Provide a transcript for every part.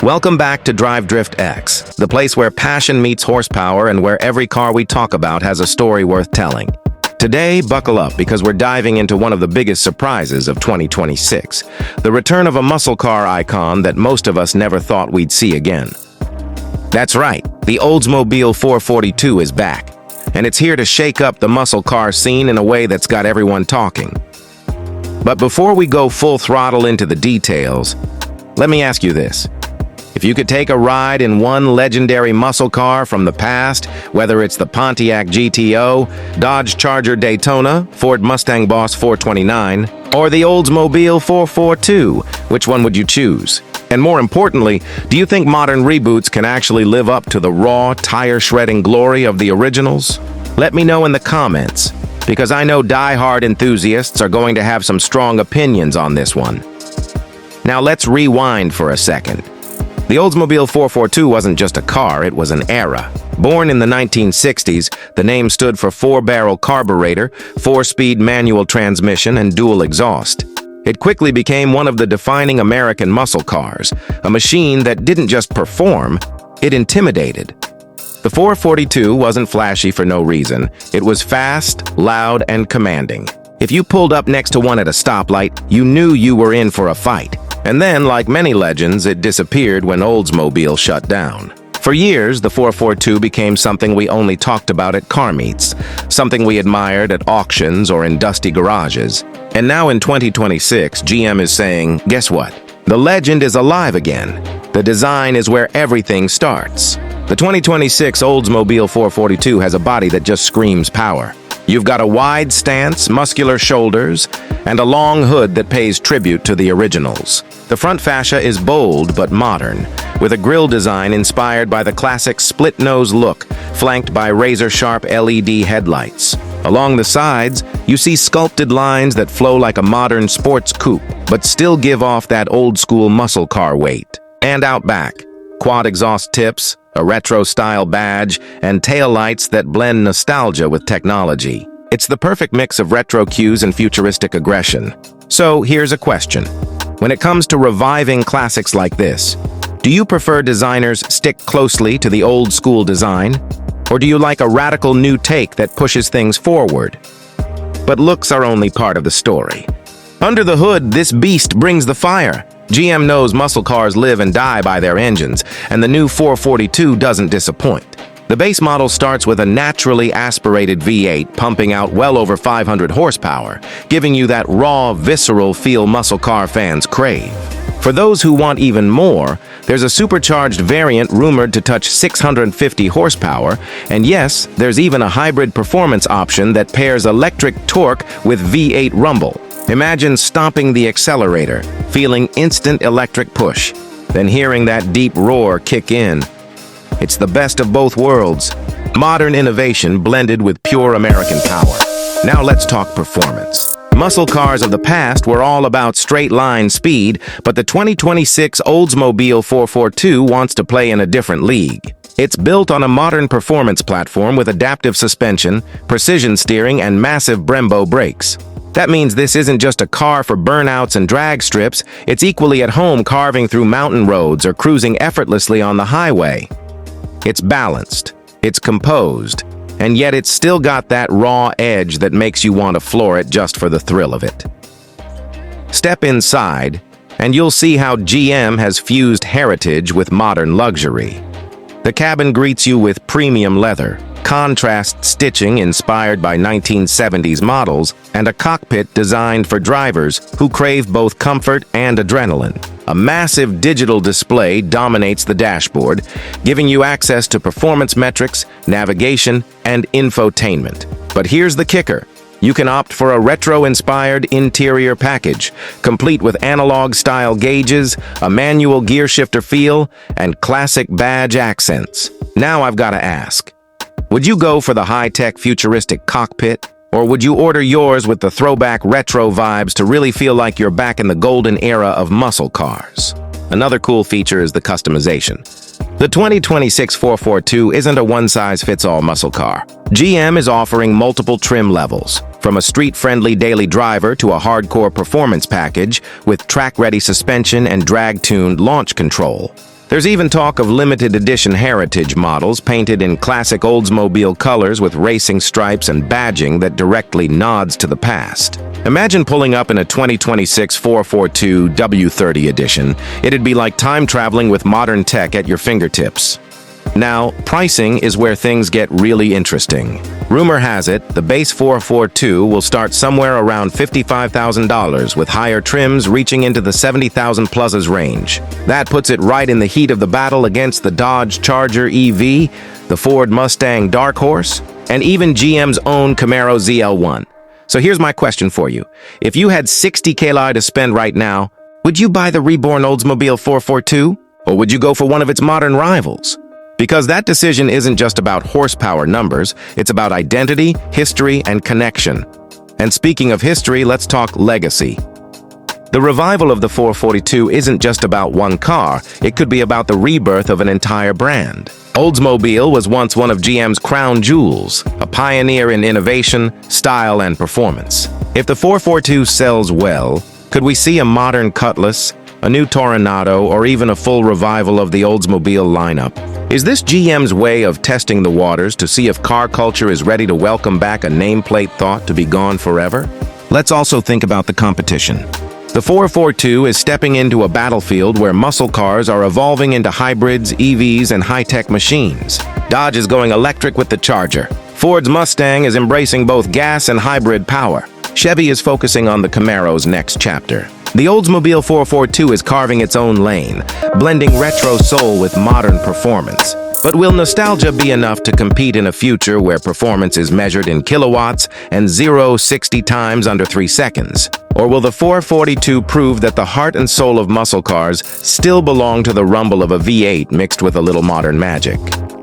Welcome back to DrivedriftX, the place where passion meets horsepower and where every car we talk about has a story worth telling. Today, buckle up because we're diving into one of the biggest surprises of 2026, the return of a muscle car icon that most of us never thought we'd see again. That's right, the Oldsmobile 442 is back, and it's here to shake up the muscle car scene in a way that's got everyone talking. But before we go full throttle into the details, let me ask you this. If you could take a ride in one legendary muscle car from the past, whether it's the Pontiac GTO, Dodge Charger Daytona, Ford Mustang Boss 429, or the Oldsmobile 442, which one would you choose? And more importantly, do you think modern reboots can actually live up to the raw, tire-shredding glory of the originals? Let me know in the comments, because I know die-hard enthusiasts are going to have some strong opinions on this one. Now let's rewind for a second. The Oldsmobile 442 wasn't just a car, it was an era. Born in the 1960s, the name stood for 4-barrel carburetor, 4-speed manual transmission, and dual exhaust. It quickly became one of the defining American muscle cars, a machine that didn't just perform, it intimidated. The 442 wasn't flashy for no reason. It was fast, loud, and commanding. If you pulled up next to one at a stoplight, you knew you were in for a fight. And then, like many legends, it disappeared when Oldsmobile shut down. For years, the 442 became something we only talked about at car meets, something we admired at auctions or in dusty garages. And now in 2026, GM is saying, guess what? The legend is alive again. The design is where everything starts. The 2026 Oldsmobile 442 has a body that just screams power. You've got a wide stance, muscular shoulders, and a long hood that pays tribute to the originals. The front fascia is bold but modern, with a grille design inspired by the classic split-nose look, flanked by razor-sharp LED headlights. Along the sides, you see sculpted lines that flow like a modern sports coupe, but still give off that old-school muscle car weight. And out back, quad exhaust tips, a retro-style badge, and taillights that blend nostalgia with technology. It's the perfect mix of retro cues and futuristic aggression. So here's a question. When it comes to reviving classics like this, do you prefer designers stick closely to the old-school design? Or do you like a radical new take that pushes things forward? But looks are only part of the story. Under the hood, this beast brings the fire. GM knows muscle cars live and die by their engines, and the new 442 doesn't disappoint. The base model starts with a naturally aspirated V8 pumping out well over 500 horsepower, giving you that raw, visceral feel muscle car fans crave. For those who want even more, there's a supercharged variant rumored to touch 650 horsepower, and yes, there's even a hybrid performance option that pairs electric torque with V8 rumble. Imagine stomping the accelerator, feeling instant electric push, then hearing that deep roar kick in. It's the best of both worlds. Modern innovation blended with pure American power. Now let's talk performance. Muscle cars of the past were all about straight-line speed, but the 2026 Oldsmobile 442 wants to play in a different league. It's built on a modern performance platform with adaptive suspension, precision steering, and massive Brembo brakes. That means this isn't just a car for burnouts and drag strips, it's equally at home carving through mountain roads or cruising effortlessly on the highway. It's balanced, it's composed, and yet it's still got that raw edge that makes you want to floor it just for the thrill of it. Step inside, and you'll see how GM has fused heritage with modern luxury. The cabin greets you with premium leather, contrast stitching inspired by 1970s models, and a cockpit designed for drivers who crave both comfort and adrenaline. A massive digital display dominates the dashboard, giving you access to performance metrics, navigation, and infotainment. But here's the kicker. You can opt for a retro-inspired interior package, complete with analog-style gauges, a manual gear shifter feel, and classic badge accents. Now I've got to ask, would you go for the high-tech futuristic cockpit? Or would you order yours with the throwback retro vibes to really feel like you're back in the golden era of muscle cars? Another cool feature is the customization. The 2026 442 isn't a one-size-fits-all muscle car. GM is offering multiple trim levels, from a street-friendly daily driver to a hardcore performance package with track-ready suspension and drag-tuned launch control. There's even talk of limited edition heritage models painted in classic Oldsmobile colors with racing stripes and badging that directly nods to the past. Imagine pulling up in a 2026 442 W30 edition. It'd be like time traveling with modern tech at your fingertips. Now, pricing is where things get really interesting. Rumor has it, the base 442 will start somewhere around $55,000 with higher trims reaching into the $70,000 pluses range. That puts it right in the heat of the battle against the Dodge Charger EV, the Ford Mustang Dark Horse, and even GM's own Camaro ZL1. So here's my question for you. If you had $60K to spend right now, would you buy the Reborn Oldsmobile 442? Or would you go for one of its modern rivals? Because that decision isn't just about horsepower numbers, it's about identity, history, and connection. And speaking of history, let's talk legacy. The revival of the 442 isn't just about one car, it could be about the rebirth of an entire brand. Oldsmobile was once one of GM's crown jewels, a pioneer in innovation, style, and performance. If the 442 sells well, could we see a modern Cutlass, a new Toronado, or even a full revival of the Oldsmobile lineup? Is this GM's way of testing the waters to see if car culture is ready to welcome back a nameplate thought to be gone forever? Let's also think about the competition. The 442 is stepping into a battlefield where muscle cars are evolving into hybrids, EVs, and high-tech machines. Dodge is going electric with the Charger. Ford's Mustang is embracing both gas and hybrid power. Chevy is focusing on the Camaro's next chapter. The Oldsmobile 442 is carving its own lane, blending retro soul with modern performance. But will nostalgia be enough to compete in a future where performance is measured in kilowatts and 0-60 times under 3 seconds? Or will the 442 prove that the heart and soul of muscle cars still belong to the rumble of a V8 mixed with a little modern magic?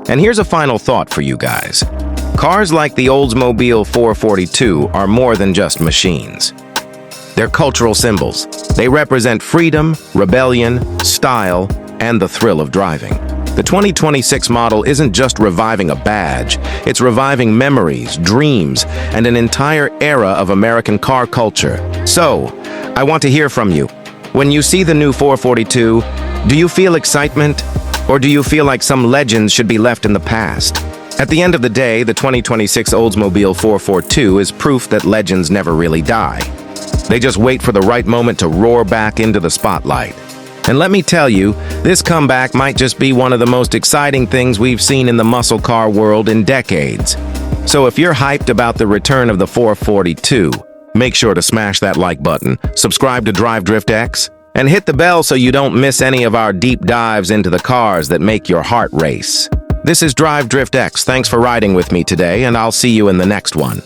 And here's a final thought for you guys. Cars like the Oldsmobile 442 are more than just machines. They're cultural symbols. They represent freedom, rebellion, style, and the thrill of driving. The 2026 model isn't just reviving a badge, it's reviving memories, dreams, and an entire era of American car culture. So, I want to hear from you. When you see the new 442, do you feel excitement? Or do you feel like some legends should be left in the past? At the end of the day, the 2026 Oldsmobile 442 is proof that legends never really die. They just wait for the right moment to roar back into the spotlight. And let me tell you, this comeback might just be one of the most exciting things we've seen in the muscle car world in decades. So if you're hyped about the return of the 442, make sure to smash that like button, subscribe to DrivedriftX, and hit the bell so you don't miss any of our deep dives into the cars that make your heart race. This is DrivedriftX. Thanks for riding with me today, and I'll see you in the next one.